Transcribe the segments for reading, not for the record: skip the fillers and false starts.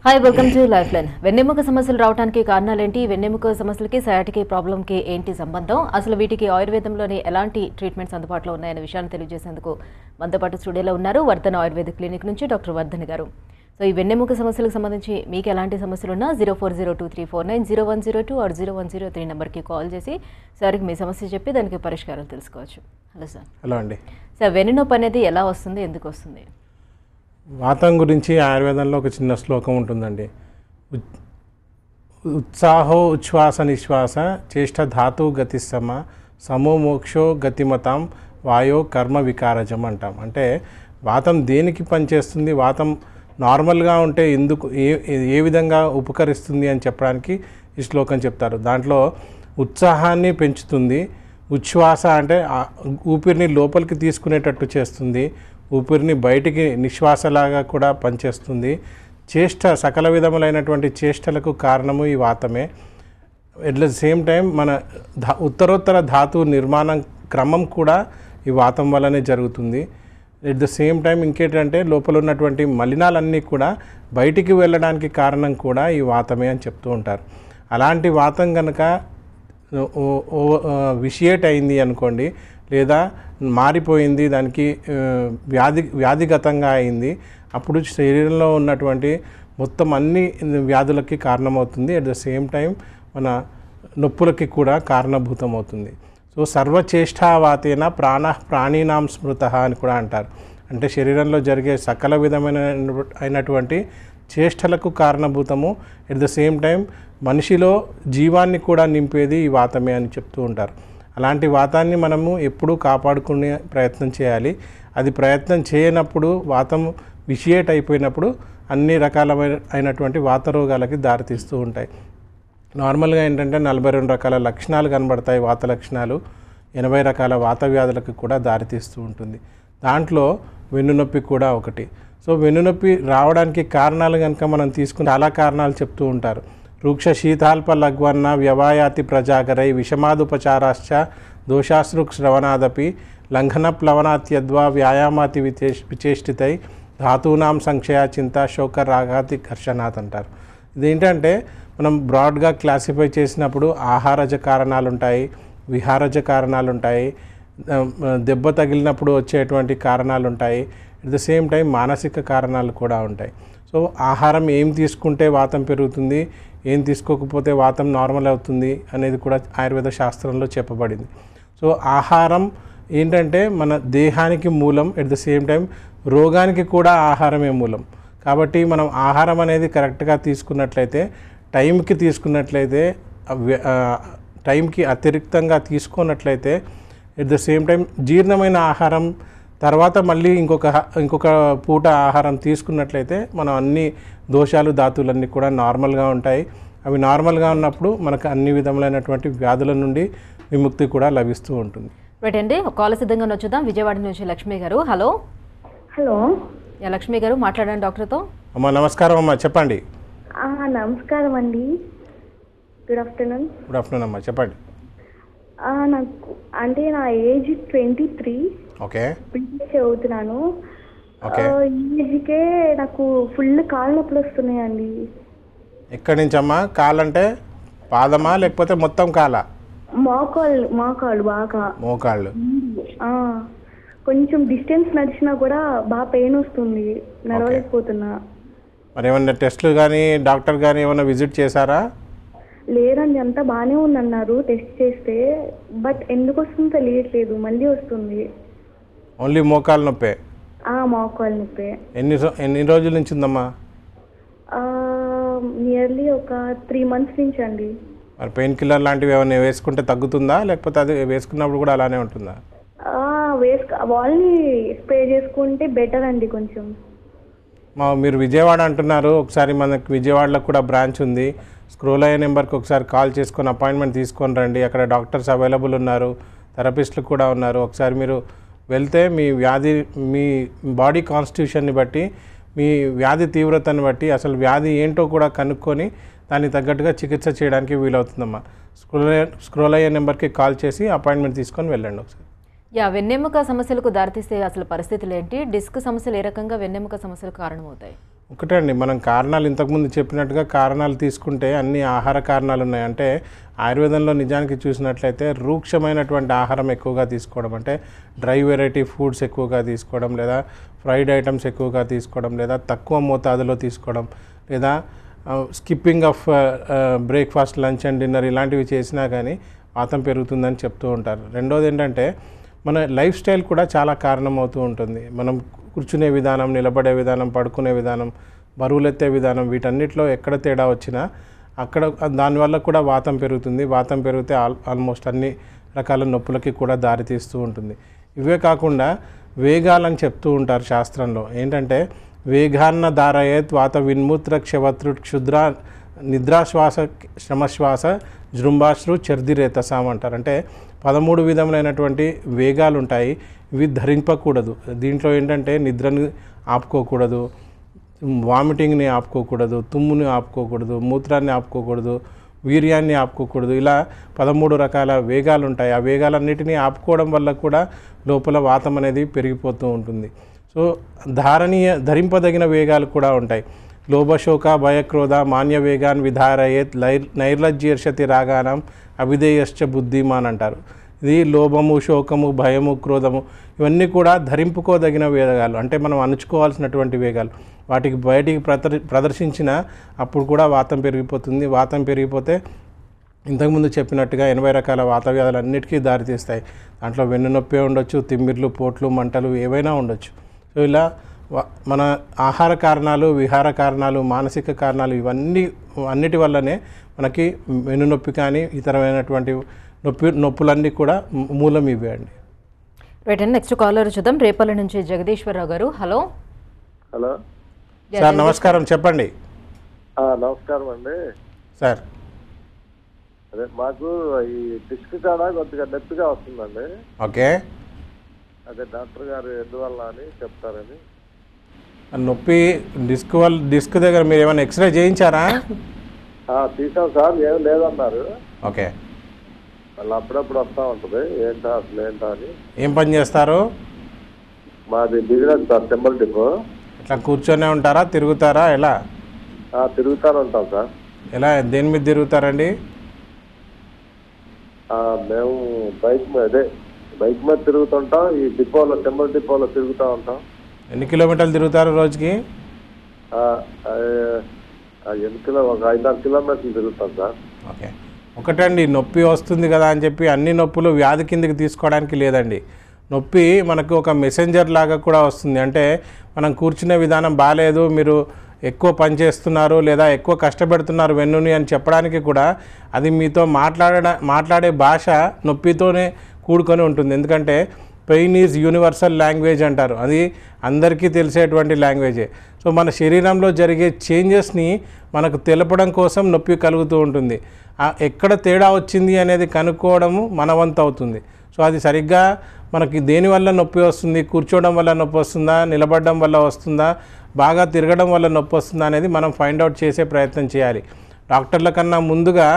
Hi welcome to life line. వెన్నెముక సమస్యలు రావడానికి కారణాలేంటి, వెన్నెముక సమస్యలకి సయాటికి ప్రాబ్లంకి ఏంటి సంబంధం, అసలు వీటికి ఆయుర్వేదంలోని ఎలాంటి ట్రీట్మెంట్స్ అందుబాటులో ఉన్నాయనే విషయాన్ని తెలియజేసేందుకు మనతో పాటు స్టూడియోలో ఉన్నారు వర్ధన్ ఆయుర్వేద క్లినిక్ నుంచి డాక్టర్ వర్ధన్ గారు. సో ఈ వెన్నెముక సమస్యలకు సంబంధించి మీకు ఎలాంటి సమస్యలు ఉన్నా 040234901002 ఆర్ 0103 నెంబర్కి కాల్ చేసి సార్కి మీ సమస్య చెప్పి దానికి పరిష్కారం తెలుసుకోవచ్చు. Hello sir. హలో అండి. సార్ వెన్నునొప్పి అనేది ఎలా వస్తుంది, ఎందుకు వస్తుంది? వాతం గురించి ఆయుర్వేదంలో ఒక చిన్న శ్లోకం ఉంటుందండి. ఉత్సాహో ఉచ్ఛ్వాస నిశ్వాస చేష్ట ధాతు గతిసమ సమో మోక్షో గతిమతాం వాయో కర్మ వికారజం అంటాం. అంటే వాతం దేనికి పనిచేస్తుంది, వాతం నార్మల్గా ఉంటే ఎందుకు ఏ విధంగా ఉపకరిస్తుంది అని చెప్పడానికి ఈ శ్లోకం చెప్తారు. దాంట్లో ఉత్సాహాన్ని పెంచుతుంది, ఉచ్ఛ్వాస అంటే ఊపిరిని లోపలికి తీసుకునేటట్టు చేస్తుంది, ఊపిరిని బయటికి నిశ్వాసలాగా కూడా పనిచేస్తుంది. చేష్ట సకల విధములైనటువంటి చేష్టలకు కారణము ఈ వాతమే. ఎట్ ద సేమ్ టైం మన ఉత్తరోత్తర ధాతువు నిర్మాణం క్రమం కూడా ఈ వాతం వల్లనే జరుగుతుంది. ఎట్ ద సేమ్ టైం ఇంకేంటంటే లోపల ఉన్నటువంటి మలినాలన్నీ కూడా బయటికి వెళ్ళడానికి కారణం కూడా ఈ వాతమే అని చెప్తూ ఉంటారు. అలాంటి వాతం కనుక విషియేట్ అయింది అనుకోండి, లేదా మారిపోయింది, దానికి వ్యాధిగతంగా అయింది, అప్పుడు శరీరంలో ఉన్నటువంటి మొత్తం అన్ని వ్యాధులకి కారణమవుతుంది. అట్ ద సేమ్ టైం మన నొప్పులకి కూడా కారణభూతం అవుతుంది. సో సర్వచేష్టావాతేన ప్రాణీనాం స్మృత అని కూడా అంటారు. అంటే శరీరంలో జరిగే సకల అయినటువంటి చేష్టలకు కారణభూతము, ఎట్ ద సేమ్ టైం మనిషిలో జీవాన్ని కూడా నింపేది ఈ వాతమే అని చెప్తూ ఉంటారు. అలాంటి వాతాన్ని మనము ఎప్పుడూ కాపాడుకునే ప్రయత్నం చేయాలి. అది ప్రయత్నం చేయనప్పుడు, వాతం విషియేట్ అయిపోయినప్పుడు అన్ని రకాలైనటువంటి వాత రోగాలకి దారితీస్తూ ఉంటాయి. నార్మల్గా ఏంటంటే 42 రకాల లక్షణాలు కనబడతాయి వాత లక్షణాలు, 80 రకాల వాత వ్యాధులకు కూడా దారితీస్తూ ఉంటుంది. దాంట్లో వెన్నునొప్పి కూడా ఒకటి. సో వెన్నునొప్పి రావడానికి కారణాలు కనుక మనం తీసుకుని చాలా కారణాలు చెప్తూ ఉంటారు. వృక్ష శీతాల్ప లఘ్వన్న వ్యవాయాతి ప్రజాగరై విషమాదుపచారాశ్చ దోషాశ్రుక్ శ్రవణాదపి లంఘన ప్లవనాత్యద్వా వ్యాయామాతి విచేష్టితై ధాతూనాం సంక్షయ చింత శోక రాగాతి ఘర్షణాత్ అంటారు. ఇదేంటంటే మనం బ్రాడ్గా క్లాసిఫై చేసినప్పుడు ఆహారజ కారణాలు ఉంటాయి, విహారజ కారణాలు ఉంటాయి, దెబ్బ తగిలినప్పుడు వచ్చేటువంటి కారణాలు ఉంటాయి, అట్ ద సేమ్ టైం మానసిక కారణాలు కూడా ఉంటాయి. సో ఆహారం ఏం తీసుకుంటే వాతం పెరుగుతుంది, ఏం తీసుకోకపోతే వాతం నార్మల్ అవుతుంది అనేది కూడా ఆయుర్వేద శాస్త్రంలో చెప్పబడింది. సో ఆహారం ఏంటంటే మన దేహానికి మూలం, ఎట్ ద సేమ్ టైం రోగానికి కూడా ఆహారమే మూలం. కాబట్టి మనం ఆహారం అనేది కరెక్ట్గా తీసుకున్నట్లయితే, టైంకి తీసుకున్నట్లయితే, టైంకి అతిరిక్తంగా తీసుకున్నట్లయితే, ఎట్ ద సేమ్ టైం జీర్ణమైన ఆహారం తర్వాత మళ్ళీ ఇంకొక పూట ఆహారం తీసుకున్నట్లయితే మనం అన్ని దోషాలు ధాతువులన్నీ కూడా నార్మల్గా ఉంటాయి. అవి నార్మల్గా ఉన్నప్పుడు మనకు అన్ని విధములైనటువంటి వ్యాధుల నుండి విముక్తి కూడా లభిస్తూ ఉంటుంది. రైట్ అండి, కాల్ సిద్ధంగా వచ్చుదాం. విజయవాడ నుంచి లక్ష్మి గారు. హలో. హలో. లక్ష్మి గారు మాట్లాడండి డాక్టర్తో. అమ్మా నమస్కారం అమ్మా, చెప్పండి. నమస్కారం అండి. Good afternoon. గుడ్ ఆఫ్టర్నూన్ అమ్మా, చెప్పండి. నాకు అంటే నా ఏజ్ 23. ఓకే. చదువుతున్నాను. ఈ ఏజ్కే నాకు ఫుల్ కాళ్ళ నొప్పులు వస్తున్నాయండి. ఎక్కడి నుంచి అమ్మా? కాలంటే పాదమా లేకపోతే మొత్తం కాలా? మోకాళ్ళు బాగా. మోకాళ్ళు. కొంచెం డిస్టెన్స్ నడిచినా కూడా బాగా పెయిన్ వస్తుంది, నడవలేకపోతున్నా. మరి ఏమన్నా టెస్ట్లు కానీ డాక్టర్ కానీ ఏమైనా విజిట్ చేశారా? లేదండి, అంతా బాగానే ఉందన్నారు టెస్ట్ చేస్తే. బట్ ఎందుకు వస్తుందో తెలియట్లేదు, మళ్ళీ వస్తుంది. ఓన్లీ మోకాలు నొప్పే? మోకాలు నొప్పే. ఎన్ని రోజుల నుంచి ఉందమ్మా? నియర్లీ ఒక 3 months నుంచి అండి. మరి పెయిన్ కిల్లర్ లాంటివి ఏమైనా వేసుకుంటే తగ్గుతుందా, లేకపోతే అది వేసుకున్నప్పుడు కూడా అలానే ఉంటుందా? వాళ్ళని స్ప్రే చేసుకుంటే బెటర్ అండి కొంచెం. మీరు విజయవాడ అంటున్నారు, ఒకసారి మనకి విజయవాడలో కూడా బ్రాంచ్ ఉంది. స్క్రోల్ అయ్యే నెంబర్కి ఒకసారి కాల్ చేసుకొని అపాయింట్మెంట్ తీసుకొని రండి. అక్కడ డాక్టర్స్ అవైలబుల్ ఉన్నారు, థెరపిస్టులు కూడా ఉన్నారు. ఒకసారి మీరు వెళ్తే మీ బాడీ కాన్స్టిట్యూషన్ని బట్టి, మీ వ్యాధి తీవ్రతను బట్టి అసలు వ్యాధి ఏంటో కూడా కనుక్కొని దానికి తగ్గట్టుగా చికిత్స చేయడానికి వీలవుతుందమ్మా. స్క్రోల్ అయ్యే నెంబర్కి కాల్ చేసి అపాయింట్మెంట్ తీసుకొని వెళ్ళండి ఒకసారి. వెన్నెముక సమస్యలకు దారితీసే అసలు పరిస్థితులు ఏంటి? డిస్క్ సమస్యలు ఏ రకంగా వెన్నెముక సమస్యలకు కారణమవుతాయి? ఒకటండి, మనం కారణాలు ఇంతకుముందు చెప్పినట్టుగా కారణాలు తీసుకుంటే అన్ని ఆహార కారణాలు ఉన్నాయి. అంటే ఆయుర్వేదంలో నిజానికి చూసినట్లయితే రూక్షమైనటువంటి ఆహారం ఎక్కువగా తీసుకోవడం, అంటే డ్రై వెరైటీ ఫుడ్స్ ఎక్కువగా తీసుకోవడం, లేదా ఫ్రైడ్ ఐటమ్స్ ఎక్కువగా తీసుకోవడం, లేదా తక్కువ మోతాదులో తీసుకోవడం, లేదా skipping of breakfast, lunch and dinner ఇలాంటివి చేసినా కానీ వాతం పెరుగుతుందని చెప్తూ ఉంటారు. రెండోది ఏంటంటే మన లైఫ్ స్టైల్ కూడా చాలా కారణమవుతూ ఉంటుంది. మనం కూర్చునే విధానం, నిలబడే విధానం, పడుకునే విధానం, బరువులెత్తే విధానం, వీటన్నిటిలో ఎక్కడ తేడా వచ్చినా అక్కడ దానివల్ల కూడా వాతం పెరుగుతుంది. వాతం పెరిగితే ఆల్మోస్ట్ అన్ని రకాల నొప్పులకి కూడా దారితీస్తూ ఉంటుంది. ఇవే కాకుండా వేగాలని చెప్తూ ఉంటారు శాస్త్రంలో. ఏంటంటే వేగాన్న ధారయేత్ వాత విన్మూత్ర క్షవతృ క్షుద్ర నిద్రాశ్వాస శ్రమశ్వాస జృంభాశ్రు చర్దిరేతసాం అంటారు. అంటే 13 విధములైనటువంటి వేగాలు ఉంటాయి. ఇవి ధరింపకూడదు. దీంట్లో ఏంటంటే నిద్రని ఆపుకోకూడదు, వామిటింగ్ని ఆపుకోకూడదు, తుమ్ముని ఆపుకోకూడదు, మూత్రాన్ని ఆపుకోకూడదు, వీర్యాన్ని ఆపుకోకూడదు. ఇలా 13 రకాల వేగాలు ఉంటాయి. ఆ వేగాలన్నిటినీ ఆపుకోవడం వల్ల కూడా లోపల వాతం అనేది పెరిగిపోతూ ఉంటుంది. సో ధరింపదగిన వేగాలు కూడా ఉంటాయి. లోభశోక భయక్రోధ మాన్య వేగాన్ విధారయేత్ నైర్లజ్యర్షతి రాగానం అవిధేయశ్చ బుద్ధిమాన్ అంటారు. ఇది లోభము, శోకము, భయము, క్రోధము ఇవన్నీ కూడా ధరింపుకోదగిన వేగాలు, అంటే మనం అణుచుకోవాల్సినటువంటి వేగాలు. వాటికి బయటికి ప్రదర్శించిన అప్పుడు కూడా వాతం పెరిగిపోతుంది. వాతం పెరిగిపోతే ఇంతకుముందు చెప్పినట్టుగా 80 రకాల వాత వ్యాధులు అన్నిటికీ దారితీస్తాయి. దాంట్లో వెన్నునొప్పి ఉండొచ్చు, తిమ్మిర్లు, పోట్లు, మంటలు ఏవైనా ఉండొచ్చు. సో ఇలా మన ఆహార కారణాలు, విహార కారణాలు, మానసిక కారణాలు అన్నిటి వల్లనే మనకి వెన్నునొప్పి కానీ ఇతరమైనటువంటి నొప్పులన్నీ కూడా మూలం ఇవే అండి. రైట్ అండి, నెక్స్ట్ కాలర్ చూద్దాం. రేపల్లి నుంచి జగదీశ్వరరావు గారు. హలో సార్, నమస్కారం, చెప్పండి. నమస్కారం అండి సార్. అదే మాకు ఈ డిస్క్ కాడ కొద్దిగా నొప్పిగా వస్తుందండి. ఓకే. అదే డాక్టర్ గారు ఎందువల్ల అని చెప్తారని. నొప్పి డిస్క్ దగ్గర మీరు ఏమైనా ఎక్స్రే చేయించారా? తీసాం సార్, ఏం లేదన్నారు. ఓకే. మళ్ళీ అప్పుడప్పుడు వస్తూ ఉంటుంది. ఏంటా అసలు ఏంటా అని. ఏం పని చేస్తారు? మాది బిజినెస్ సార్, టెంబల్ డిపో. ఇట్లా కూర్చొనే ఉంటారా, తిరుగుతారా, ఎలా? తిరుగుతూనే ఉంటాం సార్. ఎలా, దేని మీద తిరుగుతారండి? మేము బైక్ మీద తిరుగుతుంటాం. ఈ డిపోలో, టెంబల్ డిపోలో తిరుగుతూ ఉంటాం. ఎన్ని కిలోమీటర్లు తిరుగుతారు రోజుకి? ఒక 5-6 కిలోమీటర్లు తిరుగుతాం సార్. ఓకే. ఒకటండి, నొప్పి వస్తుంది కదా అని చెప్పి అన్ని నొప్పులు వ్యాధి కిందకి తీసుకోవడానికి లేదండి. నొప్పి మనకు ఒక మెసెంజర్ లాగా కూడా వస్తుంది. అంటే మనం కూర్చునే విధానం బాగాలేదు, మీరు ఎక్కువ పని చేస్తున్నారు లేదా ఎక్కువ కష్టపెడుతున్నారు వెన్నుని అని చెప్పడానికి కూడా అది మీతో మాట్లాడే భాష నొప్పితోనే కూడుకొని ఉంటుంది. ఎందుకంటే పెయిన్ ఈజ్ యూనివర్సల్ లాంగ్వేజ్ అంటారు. అది అందరికీ తెలిసేటువంటి లాంగ్వేజే. సో మన శరీరంలో జరిగే చేంజెస్ని మనకు తెలపడం కోసం నొప్పి కలుగుతూ ఉంటుంది. ఎక్కడ తేడా వచ్చింది అనేది కనుక్కోవడము మన వంతు అవుతుంది. సో అది సరిగ్గా మనకి దేనివల్ల నొప్పి వస్తుంది, కూర్చోవడం వల్ల నొప్పి వస్తుందా, నిలబడడం వల్ల వస్తుందా, బాగా తిరగడం వల్ల నొప్పి వస్తుందా అనేది మనం ఫైండ్ అవుట్ చేసే ప్రయత్నం చేయాలి. డాక్టర్ల కన్నా ముందుగా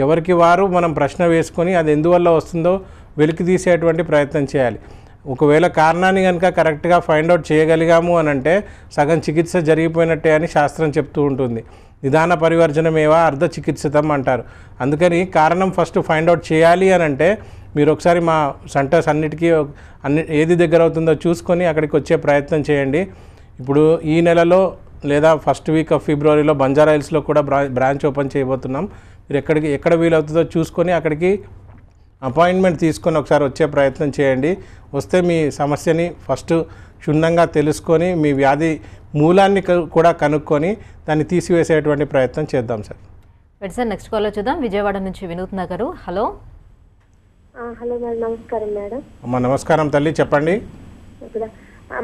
ఎవరికి వారు మనం ప్రశ్న వేసుకొని అది ఎందువల్ల వస్తుందో వెలికి తీసేటువంటి ప్రయత్నం చేయాలి. ఒకవేళ కారణాన్ని కనుక కరెక్ట్గా ఫైండ్ అవుట్ చేయగలిగాము అని అంటే సగం చికిత్స జరిగిపోయినట్టే అని శాస్త్రం చెప్తూ ఉంటుంది. నిదాన పరివర్జనమేవా అర్ధ చికిత్సితం అంటారు. అందుకని కారణం ఫస్ట్ ఫైండ్ అవుట్ చేయాలి అని అంటే మీరు ఒకసారి మా సెంటర్స్ అన్నిటికీ ఏది దగ్గర అవుతుందో చూసుకొని అక్కడికి వచ్చే ప్రయత్నం చేయండి. ఇప్పుడు ఈ నెలలో లేదా ఫస్ట్ వీక్ ఆఫ్ ఫిబ్రవరిలో బంజారా హిల్స్లో కూడా బ్రాంచ్ ఓపెన్ చేయబోతున్నాం. మీరు ఎక్కడ వీలవుతుందో చూసుకొని అక్కడికి అపాయింట్మెంట్ తీసుకొని ఒకసారి వచ్చే ప్రయత్నం చేయండి. వస్తే మీ సమస్యని ఫస్ట్ క్షుణ్ణంగా తెలుసుకొని మీ వ్యాధి మూలాన్ని కూడా కనుక్కొని దాన్ని తీసివేసేటువంటి ప్రయత్నం చేద్దాం సార్. సార్, నెక్స్ట్ కాల్ చూద్దాం. విజయవాడ నుంచి వినూత్న గారు. హలో మేడం, నమస్కారం మేడం. అమ్మ నమస్కారం తల్లి, చెప్పండి.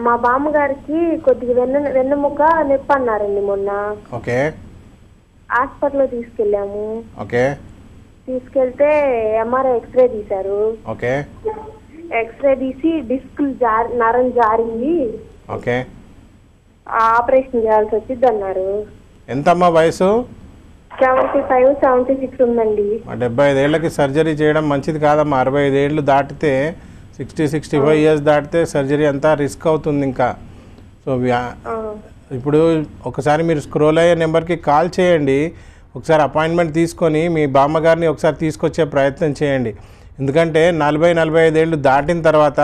మా బామ్మగారికి కొద్దిగా వెన్నెముక నొప్పి అన్నారండి మొన్న. ఓకే. హాస్పిటల్లో తీసుకెళ్ళాము. ఓకే. తీసుకెళ్తే ఎంఆర్ఐ ఎక్స్రే తీశారు. ఓకే. ఎక్స్రే తీసి డిస్క్ నరం జారింది. ఓకే. ఆపరేషన్ చేయాల్సి వచ్చింది అన్నారు. ఎంతమ్మా వయసు? 75-76 ఉందండి. 75 ఏళ్ళకి సర్జరీ చేయడం మంచిది కాదమ్మా. 65 ఏళ్ళు దాటితే 60-65 ఇయర్స్ దాటితే సర్జరీ అంతా రిస్క్ అవుతుంది ఇంకా. సో ఇప్పుడు ఒకసారి మీరు స్క్రోల్ అయ్యే నెంబర్కి కాల్ చేయండి, ఒకసారి అపాయింట్మెంట్ తీసుకొని మీ బామ్మగారిని ఒకసారి తీసుకొచ్చే ప్రయత్నం చేయండి. ఎందుకంటే 40-45 ఏళ్ళు దాటిన తర్వాత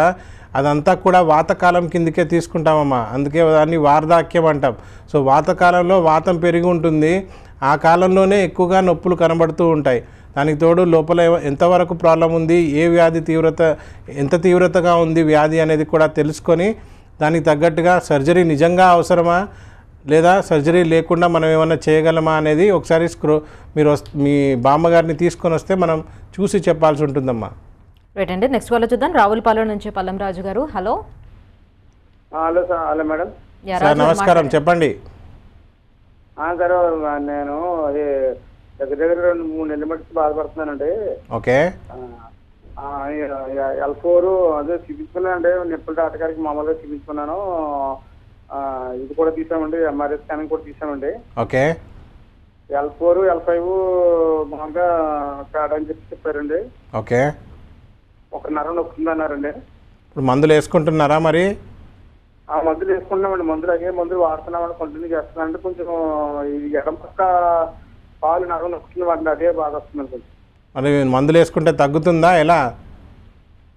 అదంతా కూడా వాతకాలం కిందకే తీసుకుంటామమ్మా. అందుకే దాన్ని వార్ధాక్యం అంటాం. సో వాతకాలంలో వాతం పెరిగి ఉంటుంది, ఆ కాలంలోనే ఎక్కువగా నొప్పులు కనబడుతూ ఉంటాయి. దానికి తోడు లోపల ఎంతవరకు ప్రాబ్లం ఉంది, ఏ వ్యాధి ఎంత తీవ్రతగా ఉంది వ్యాధి అనేది కూడా తెలుసుకొని దానికి తగ్గట్టుగా సర్జరీ నిజంగా అవసరమా లేదా సర్జరీ లేకుండా మనం ఏమైనా చేయగలమా అనేది ఒకసారి మీరు మీ బామ్మగారిని తీసుకొని వస్తే మనం చూసి చెప్పాల్సి ఉంటుందమ్మా. రైట్ అండి, నెక్స్ట్ కాల్ చూద్దాం. రావులపాలెం నుంచి పల్లం రాజు గారు. Hello. Hello sir. Hello madam. Sir నమస్కారం, చెప్పండి. సార్ నేను అది దగ్గర 2-3 నెలల మట్టి బాధపడుతున్నానండి. ఓకే. L4 అదే చూపించుకున్నానండి, నిప్పుల డాక్టర్ గారికి మామూలుగా చూపించుకున్నాను. ఇది కూడా తీసామండి, ఎంఆర్ఐ స్కానింగ్ కూడా తీసామండి. ఓకే. L4 L5 మామూలుగా కాడని చెప్పారండి. ఓకే. ఒక నరం నొక్కుంది అన్నారండి. ఇప్పుడు మందులు వేసుకుంటున్నారా మరి? మందులు వేసుకుంటున్నామండి. మందులు వాడుతున్నామండి, కంటిన్యూ చేస్తున్నామండి. కొంచెం ఇది ఎడం పక్క పాలు నరం నొక్కుతుంది, అదే బాధ వస్తుందండి. కొంచెం మరి మందులు వేసుకుంటే తగ్గుతుందా ఎలా?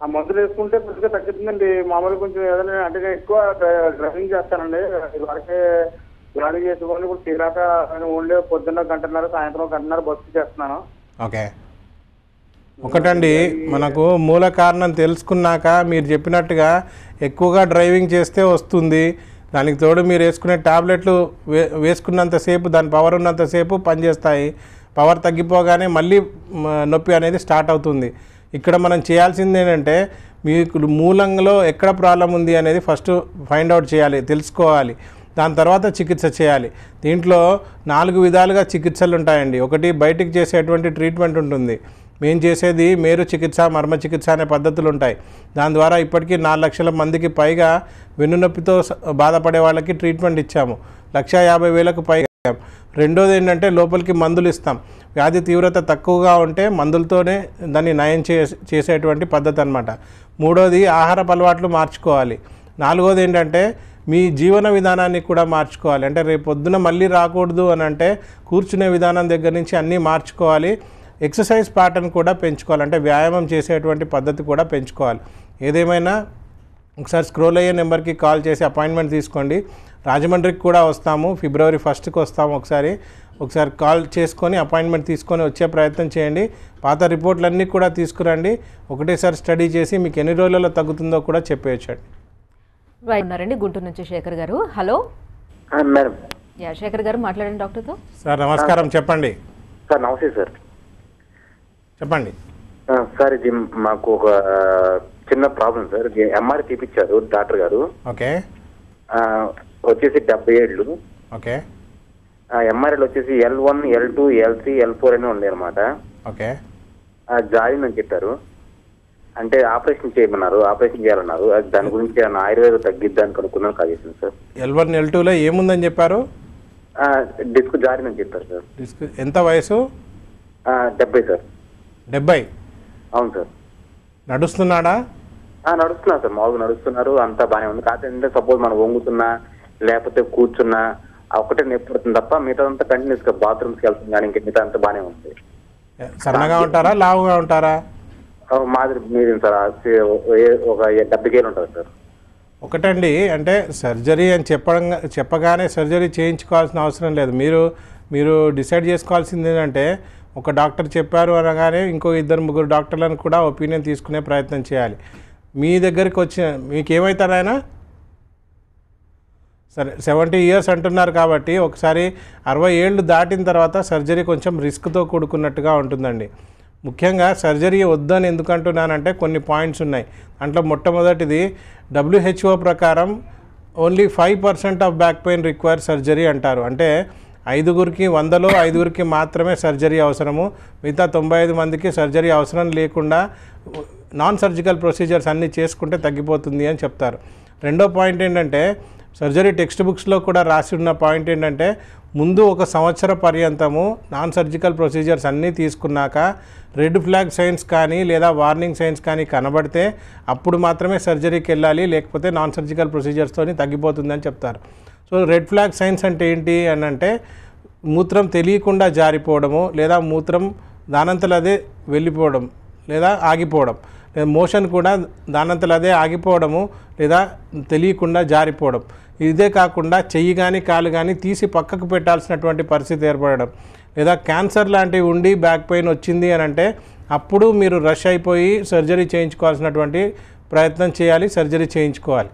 ఆ మందులు వేసుకుంటే కొద్దిగా తగ్గుతుందండి. మామూలుగా కొంచెం ఏదైనా అంటే నేను ఎక్కువ డ్రైవింగ్ చేస్తానండి. ఇదివరకే డ్రైవింగ్ చేసుకొని ఇప్పుడు తీరాక ఓన్లీ పొద్దున్న 1:30 సాయంత్రం 1:30 బస్సు చేస్తున్నాను. ఓకే. ఒకటండి, మనకు మూల కారణం తెలుసుకున్నాక మీరు చెప్పినట్టుగా ఎక్కువగా డ్రైవింగ్ చేస్తే వస్తుంది. దానికి తోడు మీరు వేసుకునే టాబ్లెట్లు వేసుకున్నంతసేపు దాని పవర్ ఉన్నంతసేపు పనిచేస్తాయి. పవర్ తగ్గిపోగానే మళ్ళీ నొప్పి అనేది స్టార్ట్ అవుతుంది. ఇక్కడ మనం చేయాల్సింది ఏంటంటే మీకు మూలంలో ఎక్కడ ప్రాబ్లం ఉంది అనేది ఫస్ట్ ఫైండ్ అవుట్ చేయాలి, తెలుసుకోవాలి. దాని తర్వాత చికిత్స చేయాలి. దీంట్లో 4 విధాలుగా చికిత్సలు ఉంటాయండి. ఒకటి బయటికి చేసేటువంటి ట్రీట్మెంట్ ఉంటుంది. మేము చేసేది మేరు చికిత్స, మర్మ చికిత్స అనే పద్ధతులు ఉంటాయి. దాని ద్వారా ఇప్పటికీ 4 లక్షల మందికి పైగా వెన్నునొప్పితో బాధపడే వాళ్ళకి ట్రీట్మెంట్ ఇచ్చాము. 1,50,000కు పైగా. రెండోది ఏంటంటే లోపలికి మందులు ఇస్తాం. వ్యాధి తీవ్రత తక్కువగా ఉంటే మందులతోనే దాన్ని నయం చేసేటువంటి పద్ధతి అన్నమాట. మూడోది ఆహారపు అలవాట్లు మార్చుకోవాలి. నాలుగోది ఏంటంటే మీ జీవన విధానాన్ని కూడా మార్చుకోవాలి. అంటే రేపు పొద్దున మళ్ళీ రాకూడదు అని అంటే కూర్చునే విధానం దగ్గర నుంచి అన్నీ మార్చుకోవాలి. ఎక్సర్సైజ్ ప్యాటర్న్ కూడా పెంచుకోవాలి, అంటే వ్యాయామం చేసేటువంటి పద్ధతి కూడా పెంచుకోవాలి. ఏదేమైనా ఒకసారి స్క్రోల్ అయ్యే నెంబర్కి కాల్ చేసి అపాయింట్మెంట్ తీసుకోండి. రాజమండ్రికి కూడా వస్తాము, February 1st వస్తాము. ఒకసారి కాల్ చేసుకొని అపాయింట్మెంట్ తీసుకొని వచ్చే ప్రయత్నం చేయండి. పాత రిపోర్ట్లన్నీ కూడా తీసుకురండి. ఒకటేసారి స్టడీ చేసి మీకు ఎన్ని రోజులలో తగ్గుతుందో కూడా చెప్పేయచ్చండి. ఉన్నారండి గుంటూరు నుంచి శేఖర్ గారు. Hello madam. శేఖర్ గారు మాట్లాడండి డాక్టర్తో. సార్ నమస్కారం, చెప్పండి. సార్ నమస్తే సార్. చెప్పండి సార్. ఇది మాకు ఒక చిన్న ప్రాబ్లం సార్. ఎంఆర్ఐ తీపిచ్చారు డాక్టర్ గారు. ఓకే. వచ్చేసి 70 ఏళ్ళు. ఓకే. ఎంఆర్ఐలు వచ్చేసి L1, L2, L3, L4 అని ఉంది అనమాట. ఓకే. జాయిన్ అని చెప్పారు, అంటే ఆపరేషన్ చేయమన్నారు, ఆపరేషన్ చేయాలన్నారు. దాని గురించి ఏమైనా ఆయుర్వేదం తగ్గిద్దాన్ని కనుక్కుందని కాల్ చేసింది సార్. L1, L2లో ఏముందని చెప్పారు? డిస్క్ జాయిన్ అని చెప్పారు సార్. డిస్క్ ఎంత వయసు? 70 సార్. 70? అవును సార్. నడుస్తున్నాడా? నడుస్తున్నారు సార్, మామూలుగా నడుస్తున్నారు, అంతా బాగానే ఉంది. కాకపోతే సపోజ్ మనం వంగుతున్నా లేకపోతే కూర్చున్నా ఒకటే నొప్పి పడుతుంది తప్ప మిగతాదంతా కంటిన్యూస్ గా బాత్రూమ్స్కి వెళ్తుంది, కానీ ఇంకా మిగతా అంతా బాగానే ఉంది. సన్నగా ఉంటారా, లావుగా ఉంటారా? మాదిరి మీడియం సార్. ఒక 70 కేజీలు ఉంటుంది సార్. ఒకటండి, అంటే సర్జరీ అని చెప్పగానే సర్జరీ చేయించుకోవాల్సిన అవసరం లేదు. మీరు డిసైడ్ చేసుకోవాల్సింది ఏంటంటే ఒక డాక్టర్ చెప్పారు అనగానే ఇంకో 2-3 డాక్టర్లను కూడా ఒపీనియన్ తీసుకునే ప్రయత్నం చేయాలి. మీ దగ్గరికి వచ్చిన మీకు ఏమవుతారు ఆయన? సరే 70 years అంటున్నారు కాబట్టి ఒకసారి 60 ఏళ్ళు దాటిన తర్వాత సర్జరీ కొంచెం రిస్క్తో కూడుకున్నట్టుగా ఉంటుందండి. ముఖ్యంగా సర్జరీ వద్దని ఎందుకు అంటున్నానంటే కొన్ని పాయింట్స్ ఉన్నాయి. దాంట్లో మొట్టమొదటిది WHO ప్రకారం only 5% of back pain require surgery అంటారు. అంటే 5గురికి 100లో 5గురికి మాత్రమే సర్జరీ అవసరము. మిగతా 95 మందికి సర్జరీ అవసరం లేకుండా నాన్ సర్జికల్ ప్రొసీజర్స్ అన్నీ చేసుకుంటే తగ్గిపోతుంది అని చెప్తారు. రెండో పాయింట్ ఏంటంటే సర్జరీ టెక్స్ట్ బుక్స్లో కూడా రాసి ఉన్న పాయింట్ ఏంటంటే ముందు 1 సంవత్సర పర్యంతము నాన్ సర్జికల్ ప్రొసీజర్స్ అన్నీ తీసుకున్నాక రెడ్ ఫ్లాగ్ సైన్స్ కానీ లేదా వార్నింగ్ సైన్స్ కానీ కనబడితే అప్పుడు మాత్రమే సర్జరీకి వెళ్ళాలి, లేకపోతే నాన్ సర్జికల్ ప్రొసీజర్స్తోని తగ్గిపోతుందని చెప్తారు. సో రెడ్ ఫ్లాగ్ సైన్స్ అంటే ఏంటి అని అంటే మూత్రం తెలియకుండా జారిపోవడము, లేదా మూత్రం దానంతలో అదే వెళ్ళిపోవడం లేదా ఆగిపోవడం, లేదా మోషన్ కూడా దానంతలో అదే ఆగిపోవడము లేదా తెలియకుండా జారిపోవడం. ఇదే కాకుండా చెయ్యి కానీ కాలు కానీ తీసి పక్కకు పెట్టాల్సినటువంటి పరిస్థితి ఏర్పడడం, లేదా క్యాన్సర్ లాంటివి ఉండి బ్యాక్ పెయిన్ వచ్చింది అని అంటే అప్పుడు మీరు రష్ అయిపోయి సర్జరీ చేయించుకోవాల్సినటువంటి ప్రయత్నం చేయాలి, సర్జరీ చేయించుకోవాలి.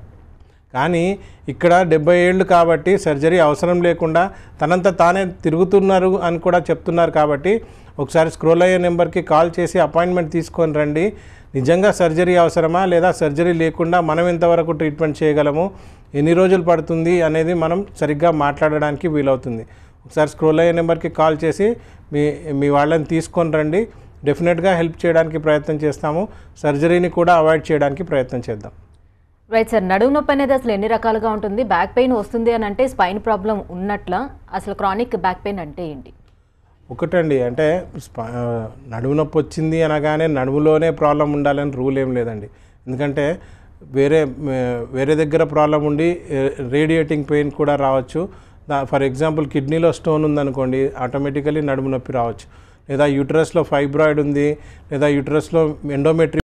కానీ ఇక్కడ 70 ఏళ్ళు కాబట్టి సర్జరీ అవసరం లేకుండా తనంత తానే తిరుగుతున్నారు అని కూడా చెప్తున్నారు. కాబట్టి ఒకసారి స్క్రోల్ అయ్యే నెంబర్కి కాల్ చేసి అపాయింట్మెంట్ తీసుకొని రండి. నిజంగా సర్జరీ అవసరమా, లేదా సర్జరీ లేకుండా మనం ఎంతవరకు ట్రీట్మెంట్ చేయగలము, ఎన్ని రోజులు పడుతుంది అనేది మనం సరిగ్గా మాట్లాడడానికి వీలవుతుంది. ఒకసారి స్క్రోల్ అయ్యే నెంబర్కి కాల్ చేసి మీ వాళ్ళని తీసుకొని రండి. డెఫినెట్గా హెల్ప్ చేయడానికి ప్రయత్నం చేస్తాము. సర్జరీని కూడా అవాయిడ్ చేయడానికి ప్రయత్నం చేద్దాం. రైట్ సార్, నడుము నొప్పి అనేది అసలు ఎన్ని రకాలుగా ఉంటుంది? బ్యాక్ పెయిన్ వస్తుంది అని అంటే స్పైన్ ప్రాబ్లం ఉన్నట్ల, అసలు క్రానిక్ బ్యాక్ పెయిన్ అంటే ఏంటి? ఒకటండి, అంటే నడుము నొప్పి వచ్చింది అనగానే నడుములోనే ప్రాబ్లం ఉండాలని రూల్ ఏం లేదండి. ఎందుకంటే వేరే దగ్గర ప్రాబ్లం ఉండి రేడియేటింగ్ పెయిన్ కూడా రావచ్చు. ఫర్ ఎగ్జాంపుల్ కిడ్నీలో స్టోన్ ఉందనుకోండి, ఆటోమేటికలీ నడుము నొప్పి రావచ్చు. లేదా యూట్రస్లో ఫైబ్రాయిడ్ ఉంది, లేదా యూట్రస్లో ఎండోమెట్రి